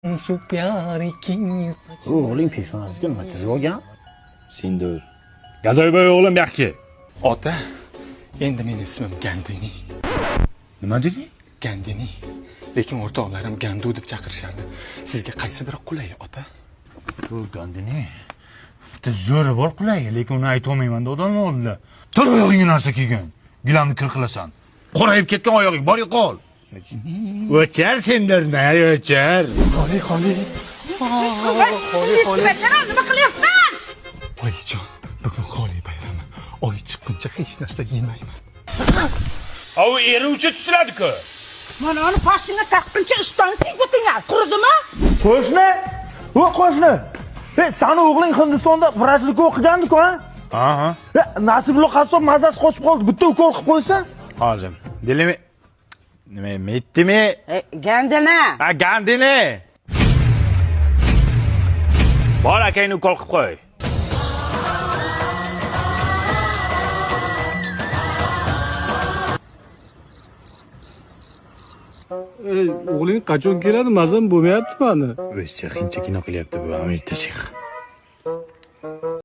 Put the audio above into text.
O'g'ling peshonasiga nima chizib olgan? Sindur. Gadoyboy o'g'lim yaxki. Ota, endi mening ismim Gandini. Nima deding? Gandini. Lekin o'rtoqlarim Gandu deb chaqirishardi. Sizga qaysi biri qulay, ota? Bu Gandini. Bitta zo'ri bor qulay, lekin uni ayta olmayman-da odamlar oldida. Tur oyog'ingga narsa kiygan. Gilamni kir qilasan. Qorayib ketgan oyog'ing bor yo'qol. O'char sendirni, o'char. Xoli. Eski bashara nima qilyapsan? Oyijon, bugun Xoli bayrami. Oy chiqquncha hech narsa yemayman. Au eri uchi tutiladi-ku. Mana uni boshingga taqquncha ishton kiygutinglar. Quridimi? Qo'shni! O qo'shni! Sani o'g'ling Hindistonda vrachlik o'qigandiku, ha? Aha. Nasibullo qassob mazasi qochib qoldi. Bitta ukol qilib qo'ysa? Hozir. Dilimi nima metdimi? Gandini. Ha, Gandini. Bor akangni ukol qilib qo'y. O'g'ling qachon keladi? Mazam bo'lmayapti mani. O'zicha qiyincha kino qilyapti bu Amirta Shayx.